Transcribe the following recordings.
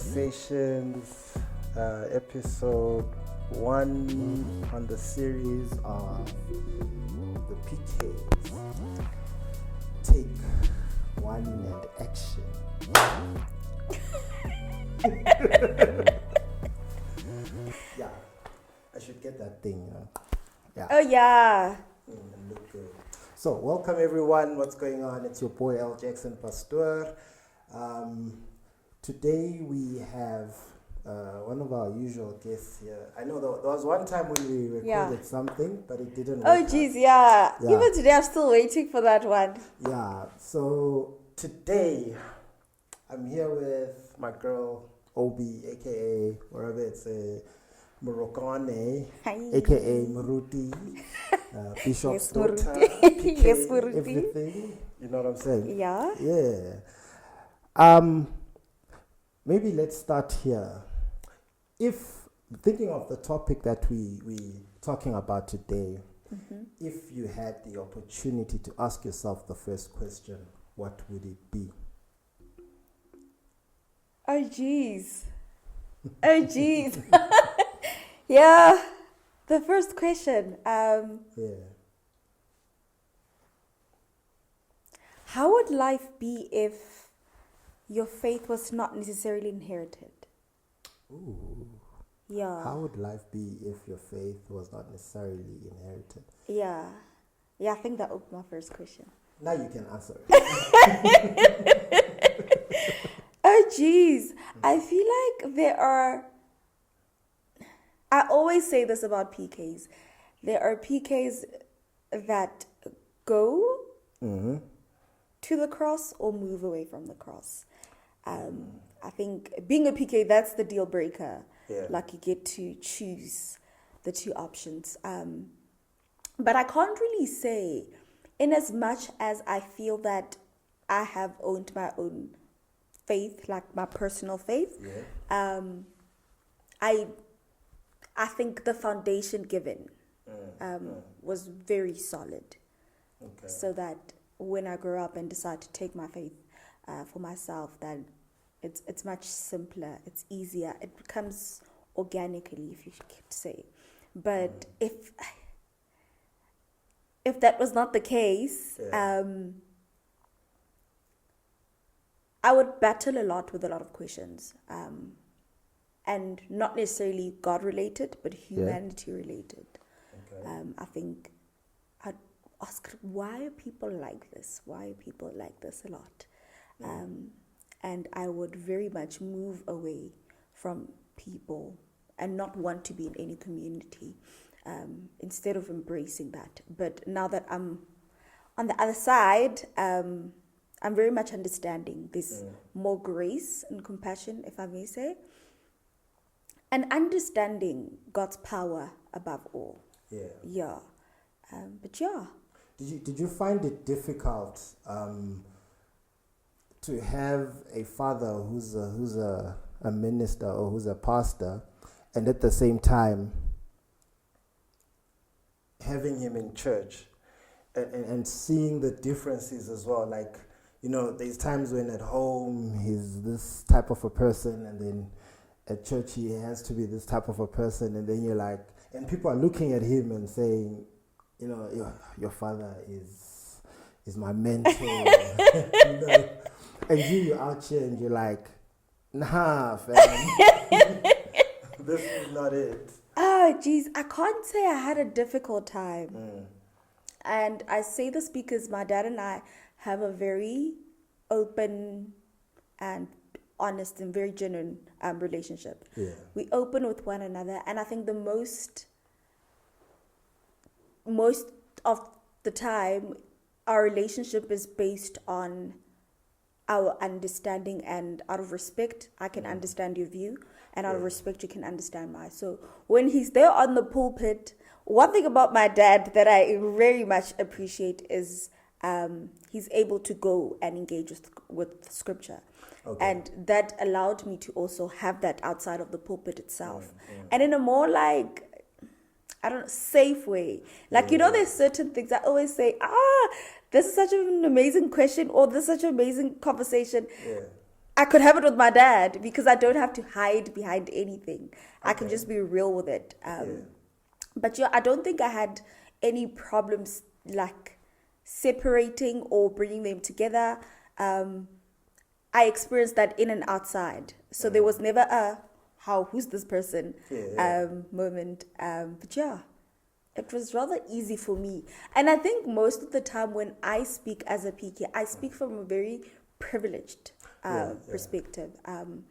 Conversations, episode 1 on the series of the PKs. Take 1 and action. Yeah, I should get that thing. Yeah. Oh yeah. Look good. So, welcome everyone. What's going on? It's your boy Jackson Pastoor. Today we have one of our usual guests here. I know there was one time when we recorded something, but it didn't work. Oh geez, yeah. Even today I'm still waiting for that one. Yeah. So today I'm here with my girl Obi, aka Orabetse Morokane, aka Muruti, Bishop's daughter, PK, Yes, Muruti. everything. You know what I'm saying? Yeah. Yeah. Maybe let's start here. If thinking of the topic that we talking about today, if you had the opportunity to ask yourself the first question, what would it be? Oh geez. Oh geez. Yeah. The first question. How would life be if your faith was not necessarily inherited? Ooh. Yeah. How would life be if your faith was not necessarily inherited? Yeah. Yeah, I think that would be my first question. Now you can answer it. Oh geez. I feel like I always say this about PKs. There are PKs that go to the cross or move away from the cross. I think being a PK, that's the deal breaker. Yeah. Like you get to choose the two options. But I can't really say, in as much as I feel that I have owned my own faith, like my personal faith. Yeah. I think the foundation given was very solid. Okay. So that when I grow up and decide to take my faith for myself, then it's much simpler, it's easier, it becomes organically, if you could say. But if that was not the case, I would battle a lot with a lot of questions. And not necessarily God related, but humanity related. Okay. I think I'd ask, why are people like this? Why are people like this a lot? And I would very much move away from people and not want to be in any community instead of embracing that. But now that I'm on the other side, I'm very much understanding. There's more grace and compassion, if I may say. And understanding God's power above all. Yeah. Yeah. But yeah. Did you find it difficult to have a father who's a minister or who's a pastor, and at the same time having him in church and seeing the differences as well? Like, you know, there's times when at home he's this type of a person, and then at church he has to be this type of a person, and then you're like, and people are looking at him and saying, you know, your father is my mentor. You know? And you're out here and you're like, nah, fam. This is not it. Oh, geez. I can't say I had a difficult time. And I say this because my dad and I have a very open and honest and very genuine relationship. Yeah. We open with one another, and I think the most of the time our relationship is based on our understanding, and out of respect I can understand your view, and out of respect you can understand mine. So when he's there on the pulpit, one thing about my dad that I very much appreciate is he's able to go and engage with scripture. Okay. And that allowed me to also have that outside of the pulpit itself. And in a more like, I don't know, safe way. Like, you know, there's certain things I always say, this is such an amazing question, or this is such an amazing conversation. I could have it with my dad because I don't have to hide behind anything. I can just be real with it. But I don't think I had any problems like separating or bringing them together. I experienced that in and outside. So there was never who's this person moment. But yeah, it was rather easy for me. And I think most of the time when I speak as a PK, I speak from a very privileged perspective. And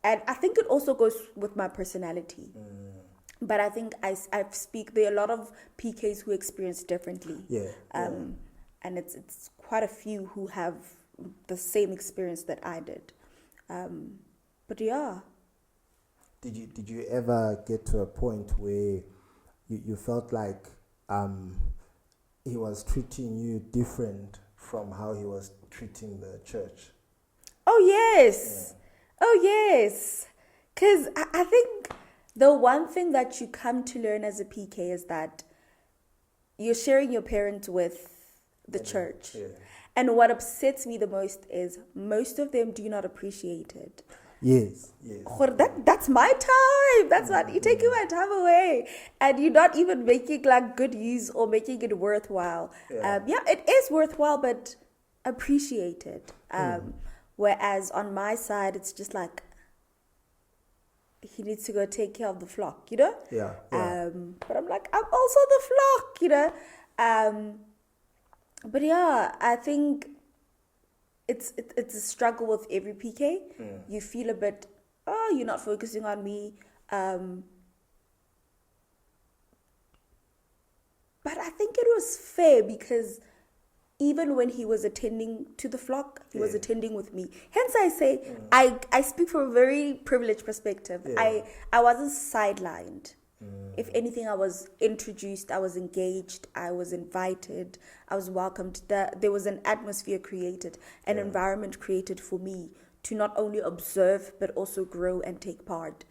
I think it also goes with my personality. But I think I speak, there are a lot of PKs who experience differently. And it's quite a few who have the same experience that I did. But yeah. Did you ever get to a point where you felt like he was treating you different from how he was treating the church? Oh, yes. Oh, yes. Because I think the one thing that you come to learn as a PK is that you're sharing your parents with the church. And what upsets me the most is most of them do not appreciate it. Yes. That's my time. That's not, you're taking my time away. And you're not even making like good use or making it worthwhile. It is worthwhile, but appreciate it. Whereas on my side, it's just like, he needs to go take care of the flock, you know? But I'm like, I'm also the flock, you know? But yeah, I think it's a struggle with every PK. You feel a bit, you're not focusing on me. But I think it was fair because even when he was attending to the flock, he was attending with me. Hence I say, I speak from a very privileged perspective. I wasn't sidelined. If anything, I was introduced, I was engaged, I was invited, I was welcomed. There was an atmosphere created, an environment created for me to not only observe, but also grow and take part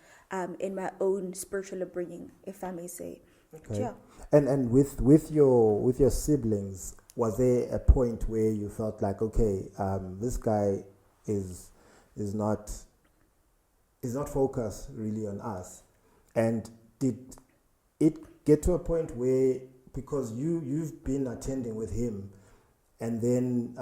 in my own spiritual upbringing, if I may say. Okay. Yeah. And with your siblings, was there a point where you felt like, okay, this guy is not focused really on us? And did it get to a point where, because you've been attending with him, and then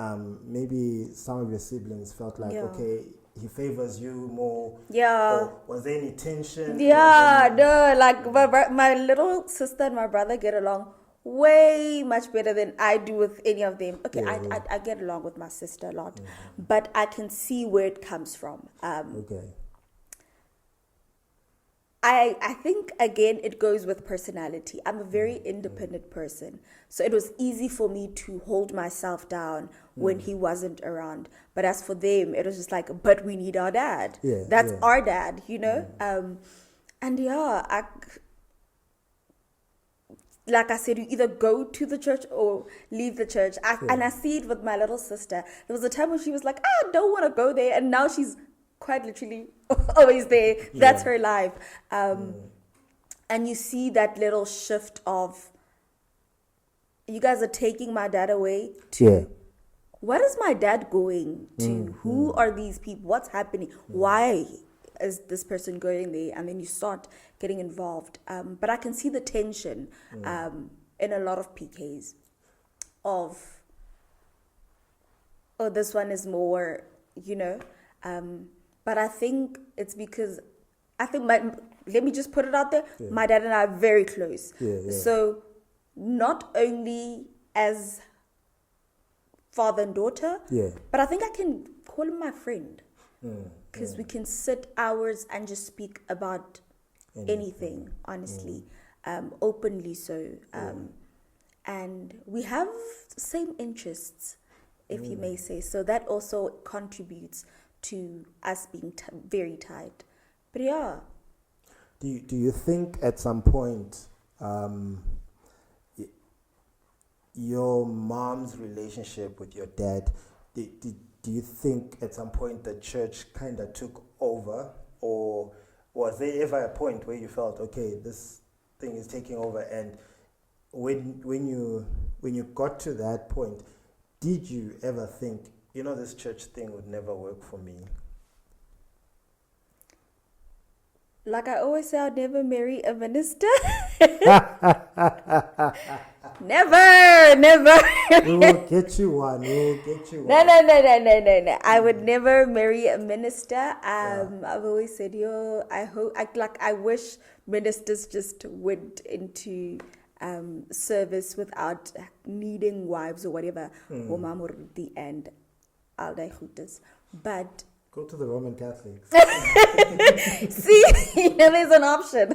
maybe some of your siblings felt like, okay, he favors you more? Or was there any tension? No, like my little sister and my brother get along way much better than I do with any of them. Okay, I get along with my sister a lot, but I can see where it comes from. I think, again, it goes with personality. I'm a very independent person. So it was easy for me to hold myself down when he wasn't around. But as for them, it was just like, but we need our dad. That's our dad, you know? Like I said, you either go to the church or leave the church. And I see it with my little sister. There was a time when she was like, I don't want to go there. And now she's quite literally always there. That's her life. And you see that little shift of, you guys are taking my dad away to, what is my dad going to? Who are these people? What's happening? Why is this person going there? And then you start getting involved. But I can see the tension in a lot of PKs of, this one is more, you know. But I think it's because, let me just put it out there, my dad and I are very close. So not only as father and daughter, but I think I can call him my friend. Because we can sit hours and just speak about anything, honestly, openly so. And we have the same interests, if you may say. So that also contributes to us being very tight. But yeah. Do you think at some point your mom's relationship with your dad, do you think at some point the church kind of took over? Or was there ever a point where you felt, okay, this thing is taking over? And when you got to that point, did you ever think, this church thing would never work for me. Like I always say, I'll never marry a minister. Never. We will get you one. No. I would never marry a minister. I've always said, I wish ministers just went into service without needing wives or whatever. And but go to the Roman Catholics. See, there's an option.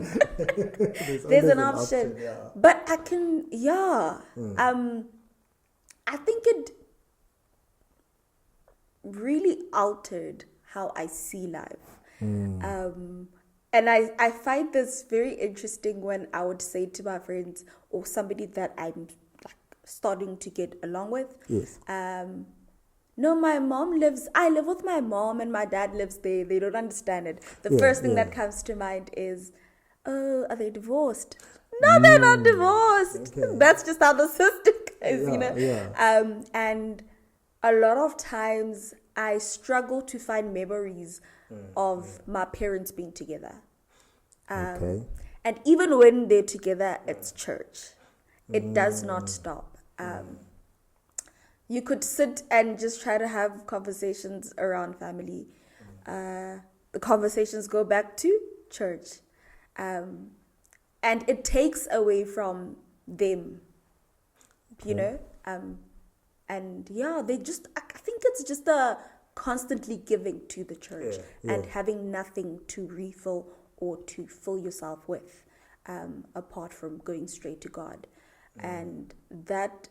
there's an option. Yeah. But I can, I think it really altered how I see life. And I find this very interesting when I would say to my friends or somebody that I'm like starting to get along with. Yes. No, I live with my mom and my dad lives there. They don't understand it. The first thing that comes to mind is, oh, are they divorced? No, they're not divorced. Okay. That's just how the system goes, Yeah. And a lot of times I struggle to find memories of my parents being together. Okay. And even when they're together, it's church. It does not stop. You could sit and just try to have conversations around family. The conversations go back to church. And it takes away from them, and they just, I think it's just a constantly giving to the church and having nothing to refill or to fill yourself with, apart from going straight to God. And that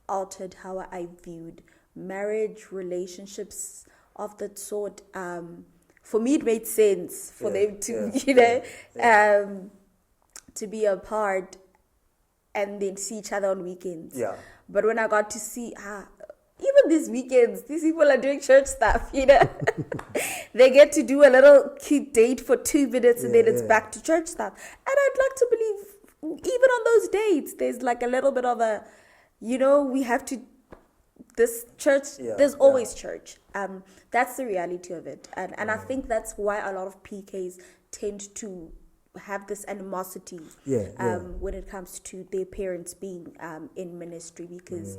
altered how I viewed marriage, relationships of that sort. For me, it made sense for them to, to be apart and then see each other on weekends. Yeah. But when I got to see, even these weekends, these people are doing church stuff, They get to do a little cute date for 2 minutes and then it's back to church stuff. And I'd like to believe, even on those dates, there's like a little bit of a, we have to, this church, there's always church. That's the reality of it. And I think that's why a lot of PKs tend to have this animosity when it comes to their parents being in ministry, because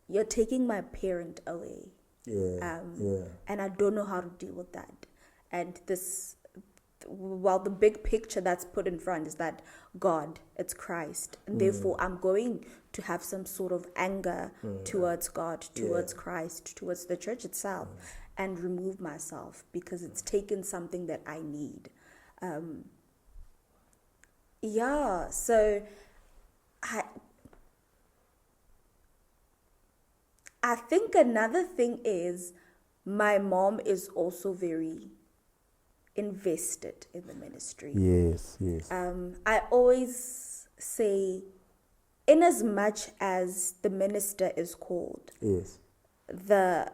you're taking my parent away. And I don't know how to deal with that. And this, while the big picture that's put in front is that God, it's Christ, and therefore I'm going to have some sort of anger towards God, towards Christ, towards the church itself, and remove myself because it's taken something that I need. So I think another thing is my mom is also very invested in the ministry. Yes. I always say, in as much as the minister is called, the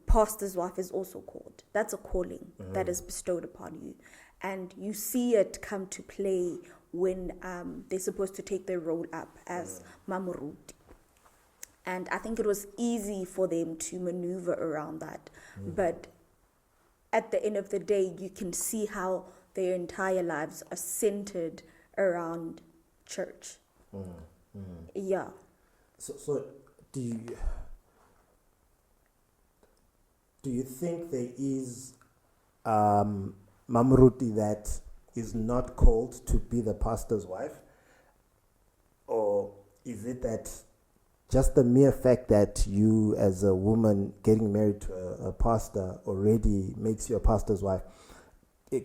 pastor's wife is also called. That's a calling that is bestowed upon you. And you see it come to play when they're supposed to take their role up as Mamuruti. And I think it was easy for them to maneuver around that. But at the end of the day, you can see how their entire lives are centered around church. Yeah. So do you think there is Mamuruti that is not called to be the pastor's wife? Or is it that just the mere fact that you as a woman getting married to a pastor already makes you a pastor's wife?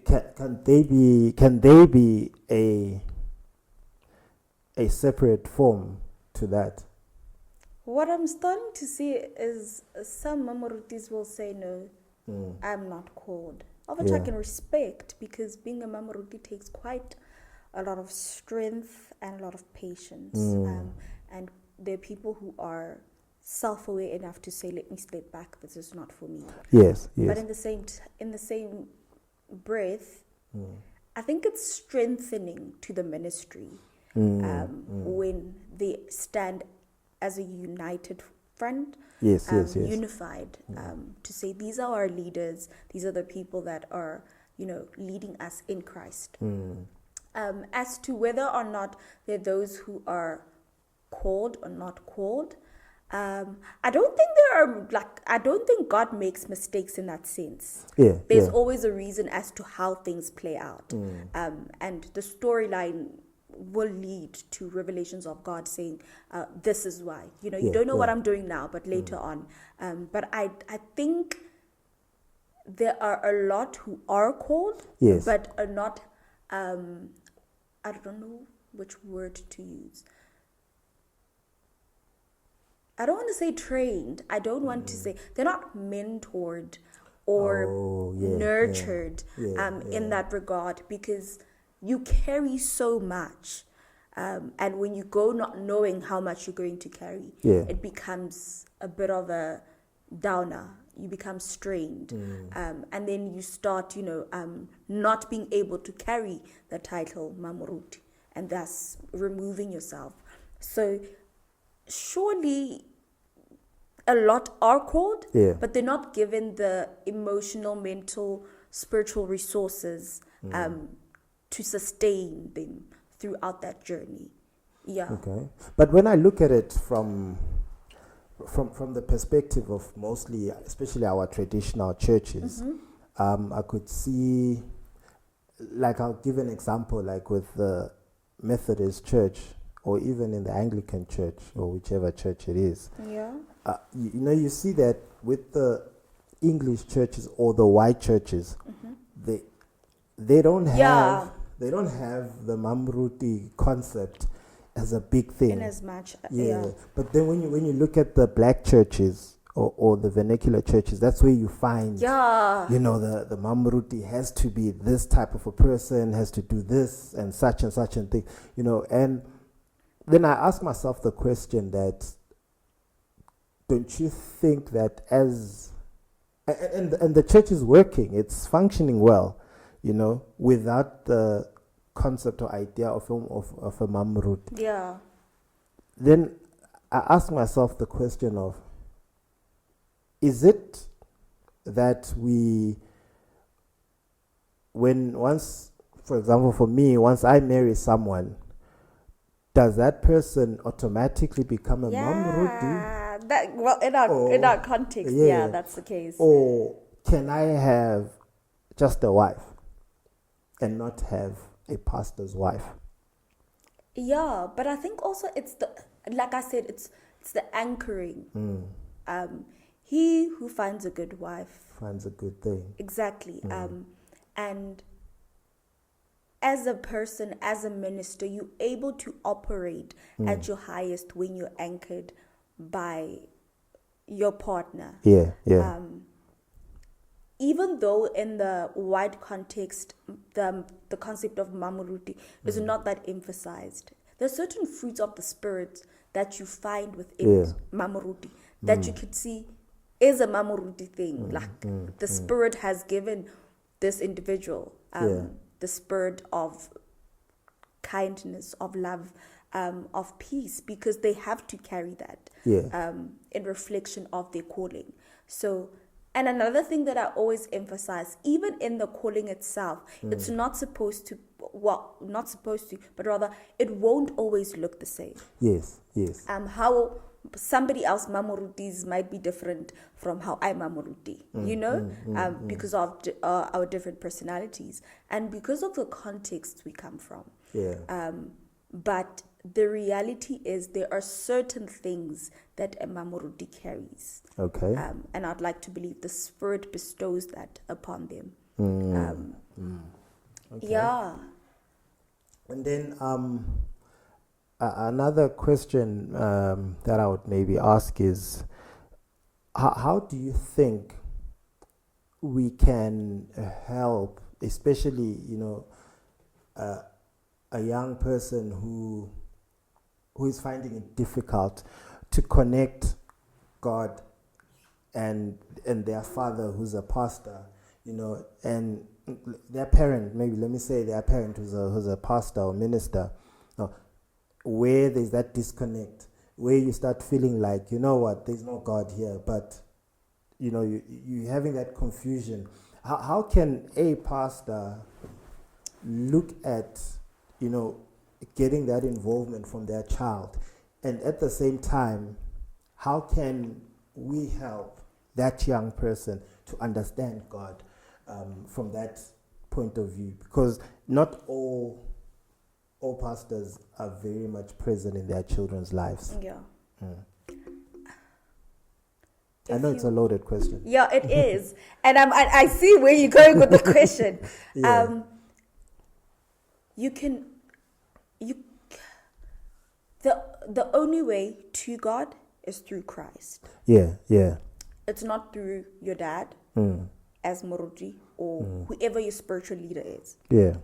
Can they be a separate form to that? What I'm starting to see is some Mamurutis will say, no, I'm not called. Of which I can respect, because being a Mamuruti takes quite a lot of strength and a lot of patience. And there are people who are self-aware enough to say, let me step back, this is not for me. Yes. But in the same breath, I think it's strengthening to the ministry when they stand as a united Yes, unified, to say these are our leaders, these are the people that are, leading us in Christ. As to whether or not there are those who are called or not called, I don't think God makes mistakes in that sense. There's always a reason as to how things play out. And the storyline will lead to revelations of God saying, this is why. You don't know what I'm doing now, but later on. But I think there are a lot who are called, but are not, I don't know which word to use. I don't want to say trained. I don't want to say they're not mentored or nurtured in that regard, because you carry so much. And when you go not knowing how much you're going to carry, it becomes a bit of a downer. You become strained. And then you start, not being able to carry the title Mamuruti, and thus removing yourself. So surely a lot are called, but they're not given the emotional, mental, spiritual resources to sustain them throughout that journey. Okay. But when I look at it from the perspective of mostly, especially our traditional churches, I could see, like, I'll give an example, like with the Methodist Church, or even in the Anglican Church, or whichever church it is. You see that with the English churches or the white churches, they don't have the Mamruti concept as a big thing. In as much, But then when you look at the black churches or the vernacular churches, that's where you find, the Mamruti has to be this type of a person, has to do this and such and thing, and then I ask myself the question that, don't you think that as, and the church is working, it's functioning well, without the concept or idea of a Mamrut. Then I ask myself the question of, is it that for example, for me, once I marry someone, does that person automatically become a Mamruti? In our context, that's the case. Or can I have just a wife and not have a pastor's wife? Yeah, but I think also it's like I said, it's the anchoring. He who finds a good wife finds a good thing. Exactly. And as a person, as a minister, you're able to operate at your highest when you're anchored by your partner. Even though in the wide context, the concept of Mamuruti is not that emphasized. There's certain fruits of the spirit that you find within Mamuruti that you could see is a Mamuruti thing. The spirit has given this individual the spirit of kindness, of love, of peace, because they have to carry that in reflection of their calling. So, and another thing that I always emphasize, even in the calling itself, it's not supposed to, but rather it won't always look the same. Yes. How somebody else Mamurutis might be different from how I Mamuruti, because of our different personalities and because of the context we come from. But the reality is there are certain things that a Mamuruti carries. Okay. And I'd like to believe the Spirit bestows that upon them. Okay. Yeah. And then another question that I would maybe ask is, how do you think we can help, especially, a young person who is finding it difficult to connect God and their father who's a pastor, and their parent, maybe let me say their parent who's a pastor or minister, where there's that disconnect where you start feeling like, you know what, there's no God here, but you having that confusion. How can a pastor look at, getting that involvement from their child, and at the same time, how can we help that young person to understand God from that point of view? Because not all pastors are very much present in their children's lives. Yeah. I know it's a loaded question. Yeah, it is. And I see where you're going with the question. Yeah. The only way to God is through Christ. Yeah. It's not through your dad as Moruti or whoever your spiritual leader is. Yeah.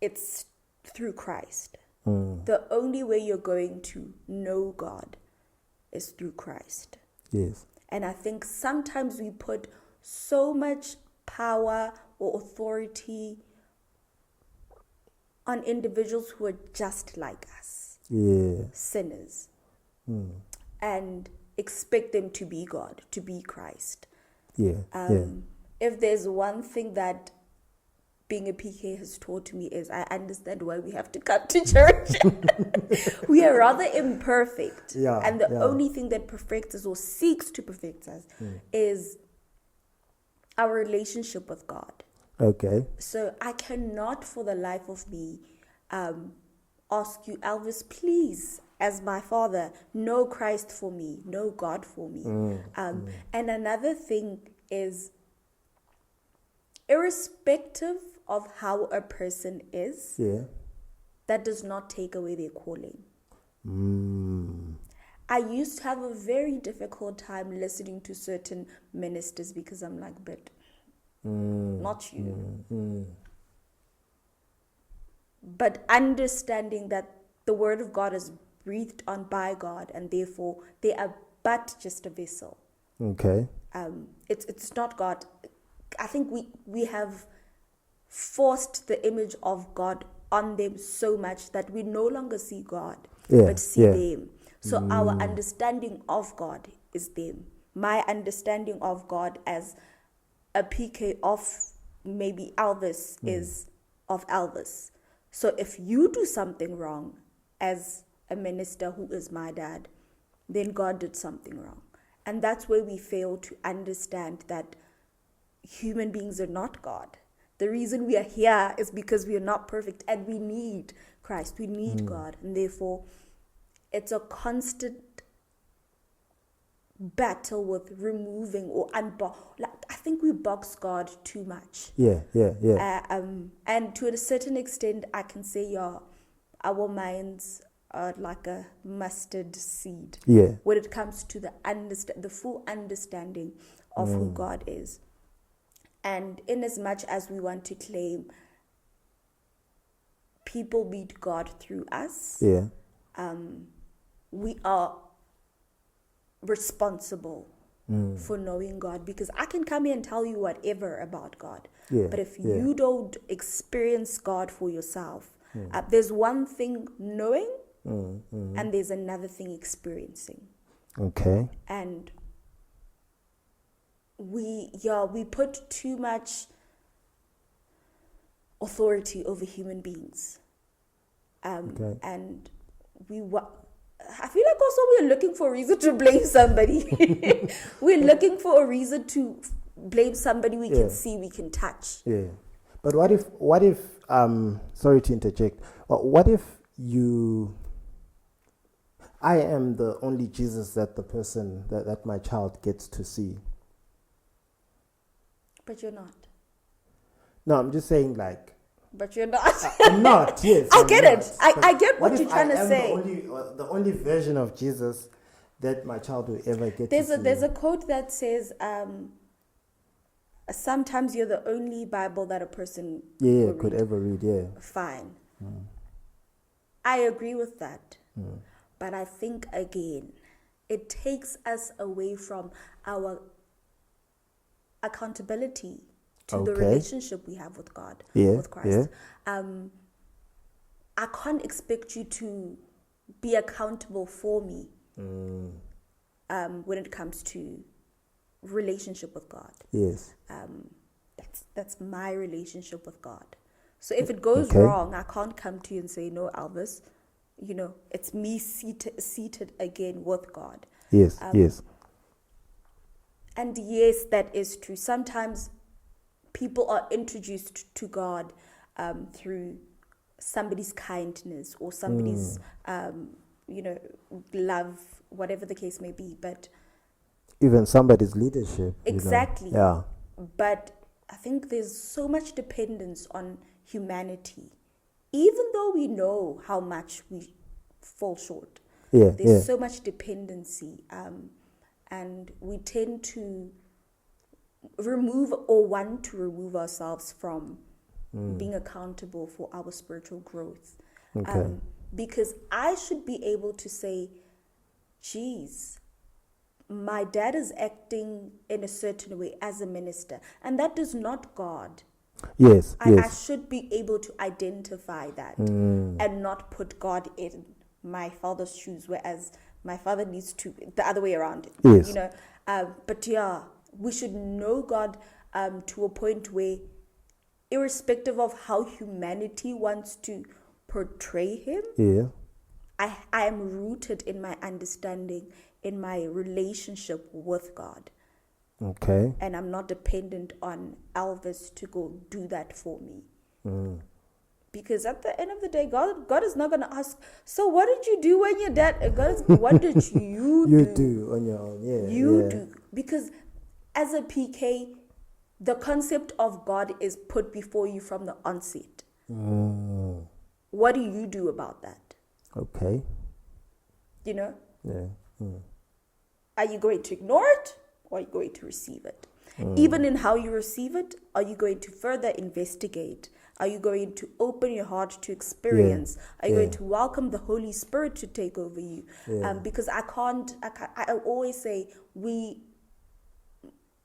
It's through Christ. The only way you're going to know God is through Christ. Yes. And I think sometimes we put so much power or authority on individuals who are just like us. Yeah. Sinners. And expect them to be God, to be Christ. Yeah. If there's one thing that being a PK has taught me is I understand why we have to come to church. We are rather imperfect. Yeah, and the only thing that perfects us or seeks to perfect us is our relationship with God. Okay. So I cannot for the life of me ask you, Elvis, please, as my father, know Christ for me, know God for me. And another thing is, irrespective of how a person is, that does not take away their calling. I used to have a very difficult time listening to certain ministers because I'm like, but not you. But understanding that the word of God is breathed on by God and therefore they are but just a vessel. Okay. It's not God. I think we have forced the image of God on them so much that we no longer see God, but see them. So our understanding of God is them. My understanding of God as a PK of maybe Elvis is of Elvis. So if you do something wrong as a minister who is my dad, then God did something wrong. And that's where we fail to understand that human beings are not God. The reason we are here is because we are not perfect and we need Christ. We need God. And therefore, it's a constant battle with removing or I think we box God too much. Yeah. And to a certain extent, I can say, our minds are like a mustard seed. Yeah. When it comes to the full understanding of who God is. And in as much as we want to claim people meet God through us, we are responsible for knowing God, because I can come here and tell you whatever about God. But if you don't experience God for yourself, there's one thing knowing and there's another thing experiencing. Okay. And we put too much authority over human beings. And I feel like also we're looking for a reason to blame somebody. We're looking for a reason to blame somebody we can see, we can touch. Yeah. But what if sorry to interject, what if I am the only Jesus that the person that my child gets to see? But you're not. No, I'm just saying, like. But you're not. I'm not. Yes, I get it. I get what you're trying to say. The only version of Jesus that my child will ever get to see. There's a quote that says, sometimes you're the only Bible that a person could ever read. Yeah. Fine. I agree with that. But I think, again, it takes us away from our accountability to the relationship we have with God, with Christ. I can't expect you to be accountable for me when it comes to relationship with God. Yes. That's my relationship with God. So if it goes wrong, I can't come to you and say, no, Elvis, it's me seated again with God. Yes, yes. And yes, that is true. Sometimes people are introduced to God through somebody's kindness or somebody's, love, whatever the case may be. But even somebody's leadership. Exactly. Yeah. But I think there's so much dependence on humanity, even though we know how much we fall short. There's so much dependency, and we tend to want to remove ourselves from being accountable for our spiritual growth. Because I should be able to say, geez, my dad is acting in a certain way as a minister, and that is not God. Yes, I should be able to identify that and not put God in my father's shoes, whereas my father needs to, the other way around. Yes. But yeah, we should know God to a point where, irrespective of how humanity wants to portray him, I am rooted in my understanding, in my relationship with God. Okay. And I'm not dependent on Elvis to go do that for me. Because at the end of the day, God is not going to ask, so what did you do when your dad... what did you do? You do on your own, You do. Because as a PK, the concept of God is put before you from the onset. What do you do about that? Okay. Yeah. Are you going to ignore it, or are you going to receive it? Even in how you receive it, are you going to further investigate? Are you going to open your heart to experience? Are you going to welcome the Holy Spirit to take over you? Because I always say we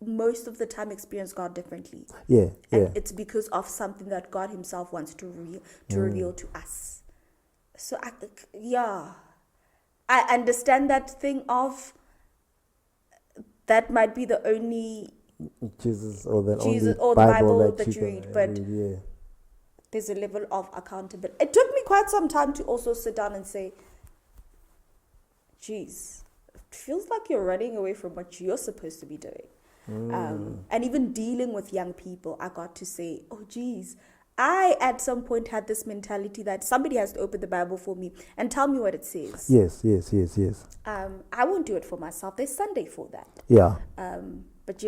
most of the time experience God differently. And it's because of something that God himself wants to reveal to us. So I understand that thing of that might be the only Jesus or the Bible that you read, but there's a level of accountability. It took me quite some time to also sit down and say, geez, it feels like you're running away from what you're supposed to be doing. And even dealing with young people, I got to say, oh geez, I at some point had this mentality that somebody has to open the Bible for me and tell me what it says. Yes. I won't do it for myself. There's Sunday for that. But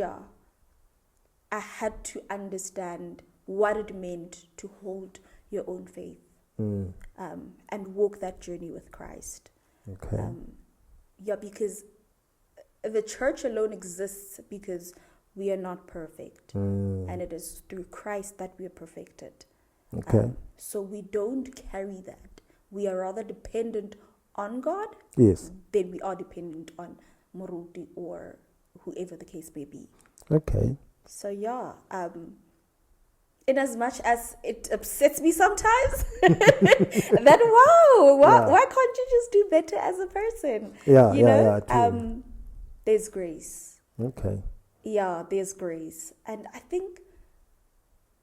I had to understand what it meant to hold your own faith and walk that journey with Christ. Because the church alone exists because we are not perfect. And it is through Christ that we are perfected. So we don't carry that. We are rather dependent on God than we are dependent on Moruti or whoever the case may be. So in as much as it upsets me sometimes that why can't you just do better as a person? There's grace. There's grace. And I think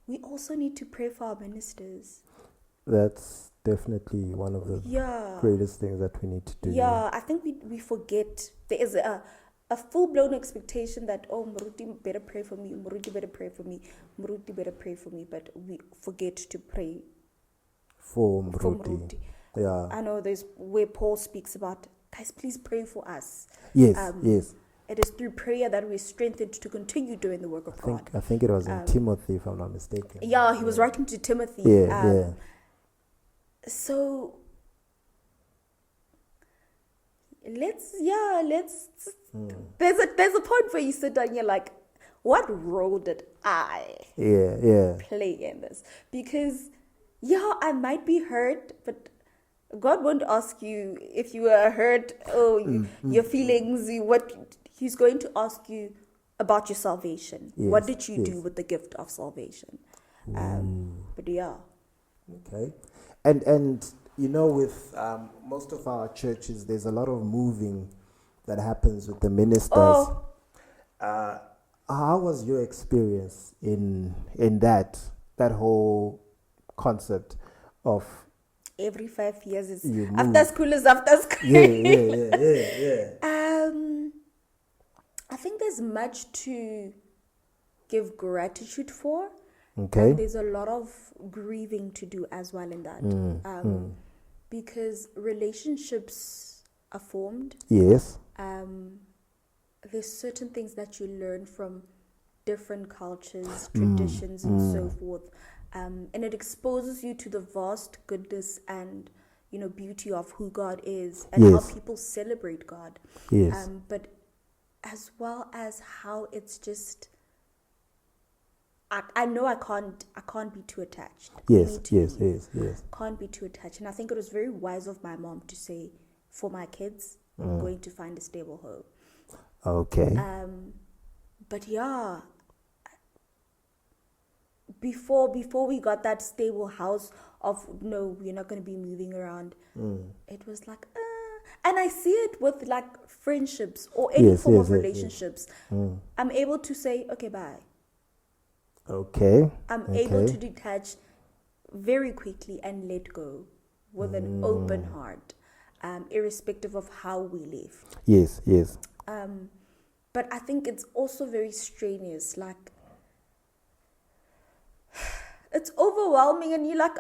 we also need to pray for our ministers. That's definitely one of the greatest things that we need to do. I think we forget. There is a full-blown expectation that, oh, Muruti better pray for me, Muruti better pray for me, Muruti better pray for me, but we forget to pray for Muruti. I know there's where Paul speaks about, guys, please pray for us. Yes. It is through prayer that we're strengthened to continue doing the work of God. I think it was in Timothy, if I'm not mistaken. He was writing to Timothy. So let's there's a point where you sit down and you're like, what role did I play in this? Because I might be hurt, but God won't ask you if you were hurt, your feelings, He's going to ask you about your salvation. What did you do with the gift of salvation? Okay. And with most of our churches, there's a lot of moving that happens with the ministers. Oh. How was your experience in that whole concept of every 5 years is you after move? school is after school? Yeah. I think there's much to give gratitude for. Okay. And there's a lot of grieving to do as well in that. Because relationships are formed. Yes. There's certain things that you learn from different cultures, traditions, and so forth. And it exposes you to the vast goodness and, beauty of who God is and how people celebrate God. Yes. But as well as how it's just, I know I can't be too attached. Yes. Can't be too attached. And I think it was very wise of my mom to say, for my kids, I'm going to find a stable home. Okay. But yeah, before we got that stable house of no, we're not going to be moving around, it was like, and I see it with like friendships or any form of relationships. I'm able to say, okay, bye. Okay. I'm able to detach very quickly and let go with an open heart, irrespective of how we live. Yes. But I think it's also very strenuous. Like, it's overwhelming, and you're like,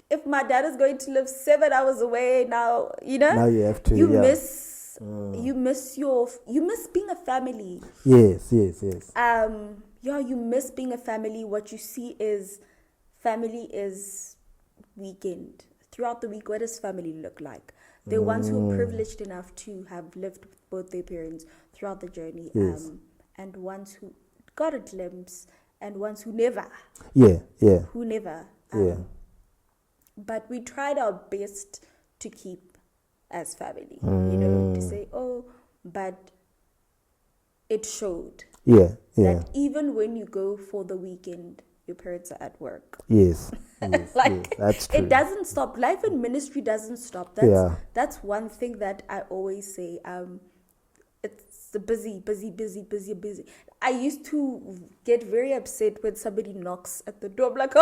if my dad is going to live 7 hours away now, Now you have to. You miss being a family. Yes. You miss being a family. What you see is family is weekend. Throughout the week, what does family look like? They're ones who are privileged enough to have lived with both their parents throughout the journey. Yes. And ones who got a glimpse, and ones who never. Yeah. Who never. But we tried our best to keep as family. To say, but it showed. Yeah. That even when you go for the weekend, your parents are at work. Yes. That's true. It doesn't stop. Life in ministry doesn't stop. That's one thing that I always say. It's busy. I used to get very upset when somebody knocks at the door. I'm like,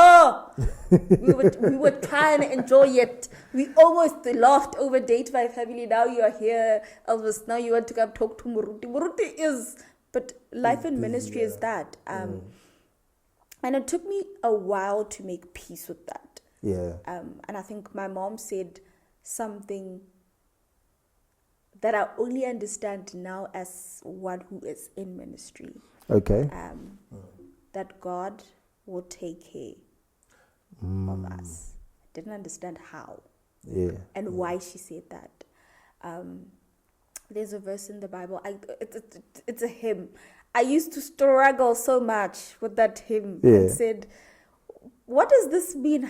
we were trying to enjoy it. We almost laughed over Date by Family. Now you are here, Elvis. Now you want to come talk to Muruti. Muruti is, but life in ministry is that. And it took me a while to make peace with that. Yeah. And I think my mom said something that I only understand now as one who is in ministry. Okay. That God will take care of us. I didn't understand how. Yeah. And why she said that. There's a verse in the Bible. It's a hymn. I used to struggle so much with that hymn. It said, what does this mean?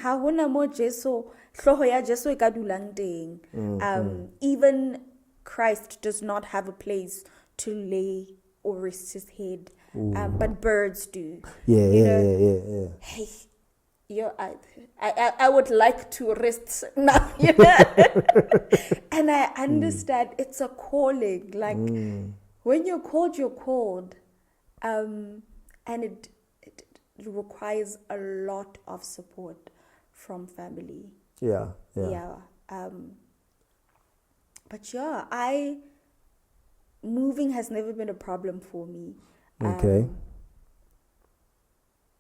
Even Christ does not have a place to lay or rest his head, but birds do. Yeah. Hey, I would like to rest now, And I understand it's a calling. Like, when you're called. And it requires a lot of support from family. Yeah. But moving has never been a problem for me. Okay.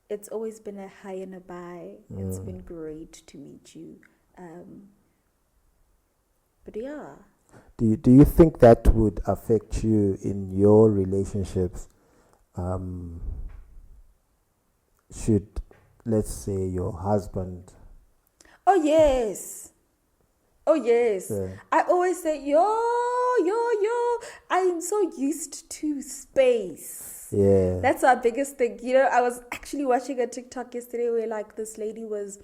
It's always been a hi and a bye. It's been great to meet you. But yeah. Do you think that would affect you in your relationships? Should, let's say, your husband... Oh, yes. Yeah. I always say, yo, I'm so used to space. Yeah. That's our biggest thing. I was actually watching a TikTok yesterday where like this lady was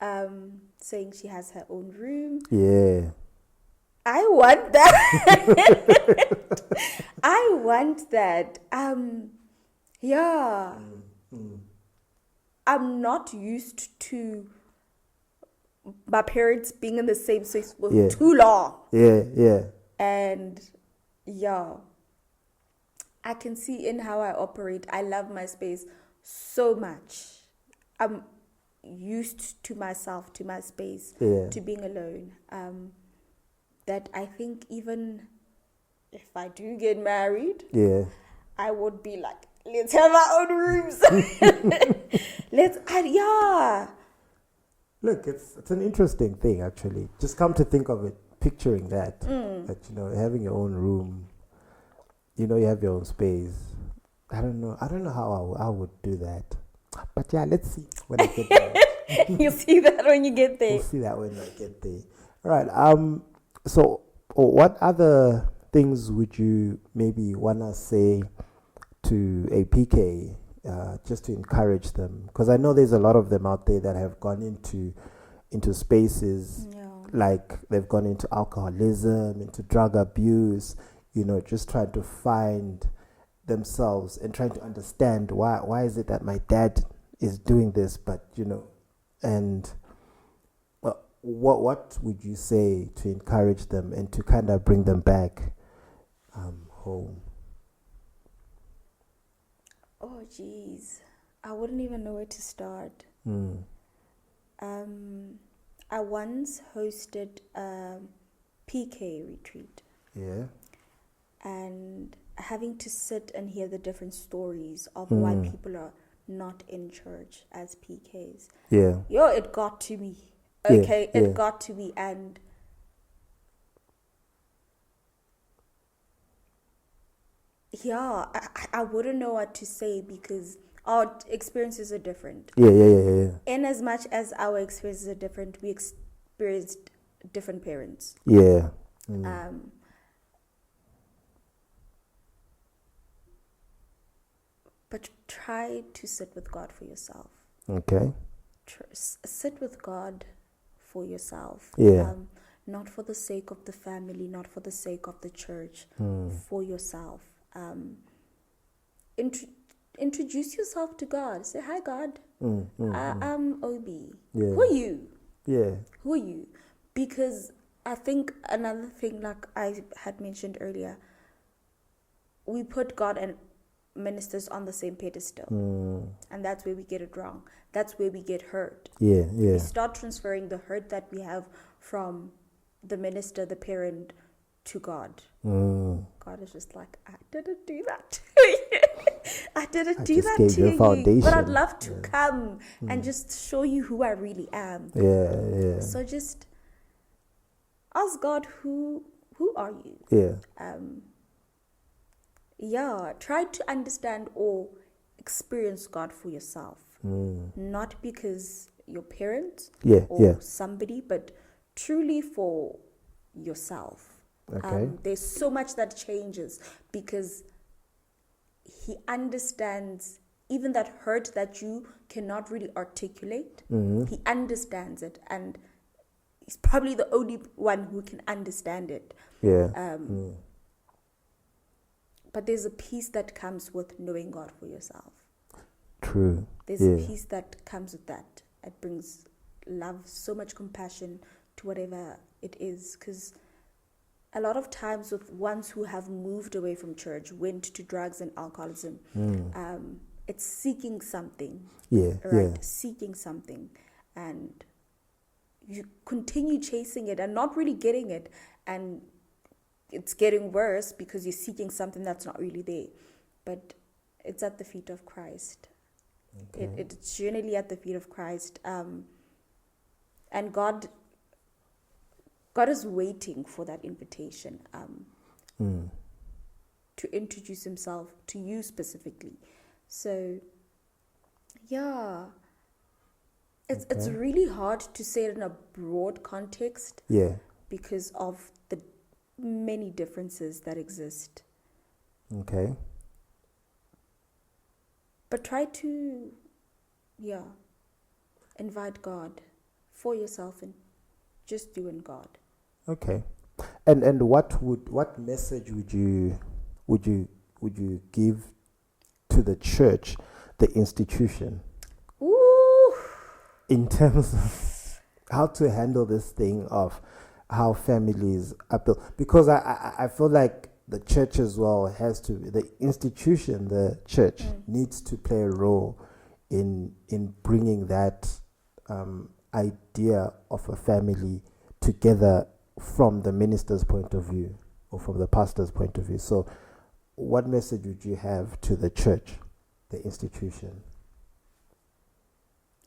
saying she has her own room. Yeah. I want that. I want that. I'm not used to my parents being in the same space for Yeah. too long. Yeah. And yeah, I can see in how I operate. I love my space so much. I'm used to myself, to my space, Yeah. to being alone. That I think even if I do get married, Yeah. I would be like, let's have our own rooms. Yeah. Look, it's an interesting thing actually. Just come to think of it, picturing that, that having your own room, you have your own space. I don't know how I would do that, but yeah, let's see when I get there. You'll see that when you get there. We'll see that when I get there. All right. So, what other things would you maybe wanna say to a PK, just to encourage them? Because I know there's a lot of them out there that have gone into spaces, like they've gone into alcoholism, into drug abuse, just trying to find themselves and trying to understand why is it that my dad is doing this, but and what would you say to encourage them and to kind of bring them back home? Oh, geez. I wouldn't even know where to start. I once hosted a PK retreat. Yeah. And having to sit and hear the different stories of why people are not in church as PKs. Yeah. It got to me. Okay, it got to me. And yeah, I wouldn't know what to say because our experiences are different. Yeah. In as much as our experiences are different, we experienced different parents. Yeah. But try to sit with God for yourself. Okay. Sit with God for yourself. Yeah. Not for the sake of the family, not for the sake of the church, for yourself. Introduce yourself to God. Say, hi, God. I'm Obi. Yeah. Who are you? Yeah. Who are you? Because I think another thing, like I had mentioned earlier, we put God and ministers on the same pedestal. And that's where we get it wrong. That's where we get hurt. Yeah. We start transferring the hurt that we have from the minister, the parent, to God. God is just like, I didn't do that. I didn't do that to you. But I'd love to come and just show you who I really am. Yeah. So just ask God, who are you? Yeah. Try to understand or experience God for yourself. Not because your parents or somebody, but truly for yourself. Okay. There's so much that changes because he understands even that hurt that you cannot really articulate. He understands it, and he's probably the only one who can understand it. But there's a peace that comes with knowing God for yourself. True. There's a peace that comes with that. It brings love, so much compassion to whatever it is. Because a lot of times with ones who have moved away from church, went to drugs and alcoholism, it's seeking something. Seeking something. And you continue chasing it and not really getting it. And it's getting worse because you're seeking something that's not really there. But it's at the feet of Christ. Okay. It's generally at the feet of Christ. And God is waiting for that invitation to introduce himself to you specifically. So, yeah. It's really hard to say it in a broad context. Because of the many differences that exist. Okay. But try to, invite God for yourself and just you and God. Okay. And what message would you give to the church, the institution? Ooh. In terms of how to handle this thing of how families are built, because I feel like the church as well has to, the institution, the church needs to play a role in bringing that idea of a family together from the minister's point of view or from the pastor's point of view. So what message would you have to the church, the institution?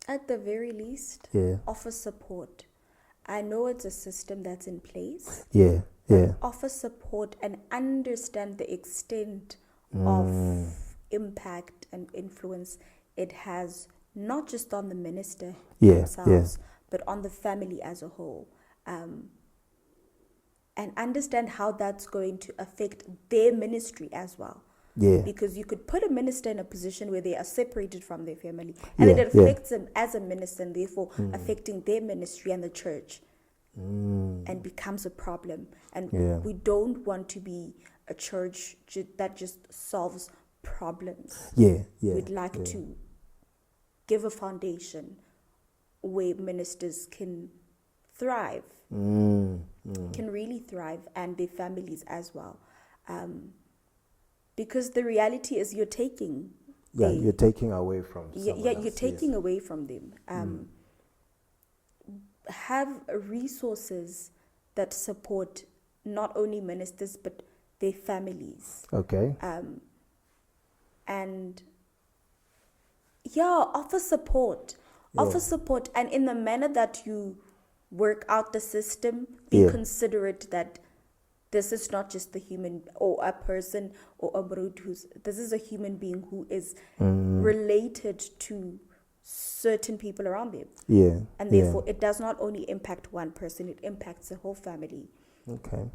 At the very least, offer support. I know it's a system that's in place. Offer support and understand the extent of impact and influence it has, not just on the minister themselves, but on the family as a whole. And understand how that's going to affect their ministry as well. Because you could put a minister in a position where they are separated from their family, and it affects them as a minister, and therefore affecting their ministry and the church, and becomes a problem. And we don't want to be a church that just solves problems. We'd like to give a foundation where ministers can thrive, can really thrive, and their families as well. Because the reality is you're taking you're taking away from you're taking away from them. Have resources that support not only ministers but their families. And offer support. Offer support, and in the manner that you work out the system, be considerate that this is not just a human or a person or a brute this is a human being who is related to certain people around them. And therefore it does not only impact one person, it impacts the whole family. And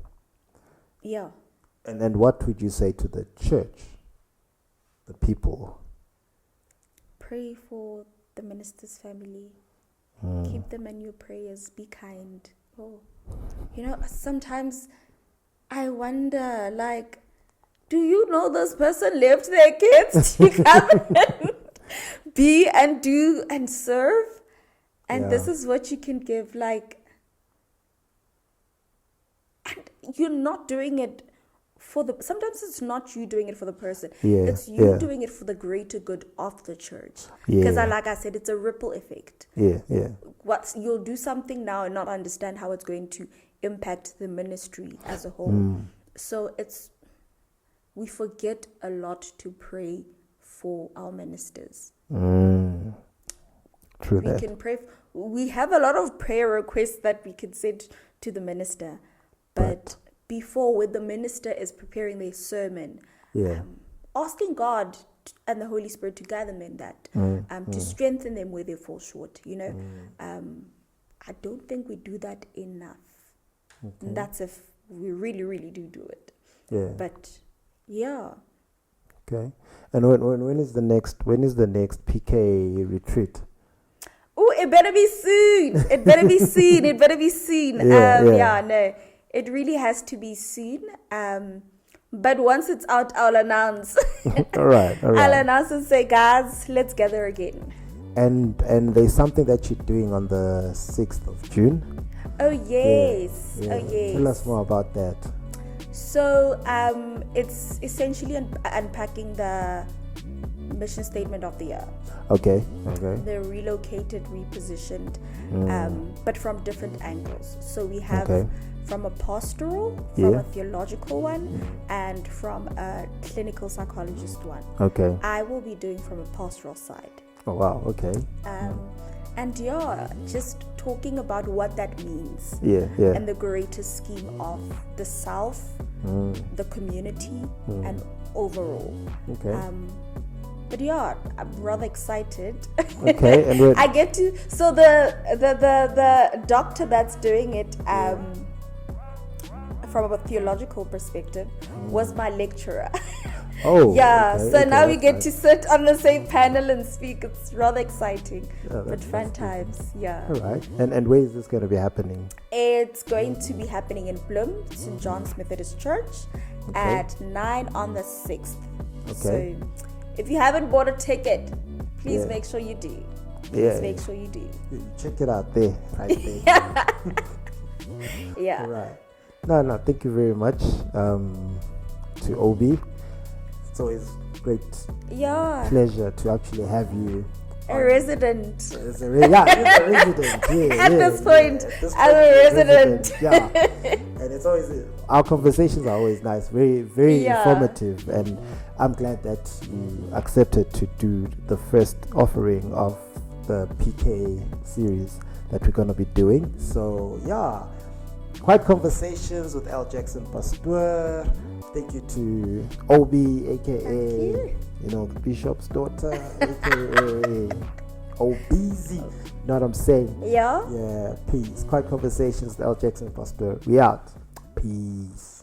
then what would you say to the church, the people? Pray for the minister's family. Keep them in your prayers. Be kind. Sometimes I wonder, like, do you know this person left their kids to come and be and do and serve? And this is what you can give, like, and you're not doing it sometimes it's not you doing it for the person. It's you doing it for the greater good of the church. Because like I said, it's a ripple effect. You'll do something now and not understand how it's going to impact the ministry as a whole. So we forget a lot to pray for our ministers. True. We can pray. We have a lot of prayer requests that we can send to the minister, but before, when the minister is preparing their sermon, asking God and the Holy Spirit to guide them in that, to strengthen them where they fall short. I don't think we do that enough. And that's if we really, really do it. But Okay. And when is the next PK retreat? Oh, it better be soon. It better be soon. It better be soon. No. It really has to be soon. But once it's out, I'll announce. All right. I'll announce and say, guys, let's gather again. And there's something that you're doing on the 6th of June. Oh, yes. Oh, yes. Tell us more about that. So it's essentially unpacking the mission statement of the year. Okay. They're relocated, repositioned, but from different angles. So we have from a pastoral, from a theological one, and from a clinical psychologist one. Okay. I will be doing from a pastoral side. Oh, wow. Okay. And just talking about what that means. And the greater scheme of the South, the community, and overall. Okay. But I'm rather excited. Okay, and I get to. So the doctor that's doing it, from a theological perspective, was my lecturer. Oh, so now we get to sit on the same panel and speak. It's rather exciting, but fun times. All right. And where is this going to be happening? It's going to be happening in Bloem, St. John's Methodist Church, at 9 on the 6th. Okay. So if you haven't bought a ticket, please make sure you do. Please make sure you do. Check it out there, right there. Yeah. All right. No, thank you very much to Obi. It's always great pleasure to actually have you. A resident. He's a resident. Yeah, At this point, I'm a resident. Yeah. And it's always, our conversations are always nice, very, very informative. And I'm glad that you accepted to do the first offering of the PK series that we're going to be doing. So, quite conversations with Jackson Pastoor. Thank you to Obi, aka the bishop's daughter, aka Obizi. You know what I'm saying? Yeah. Yeah. Peace. Quite conversations with Jackson Pastoor. We out. Peace.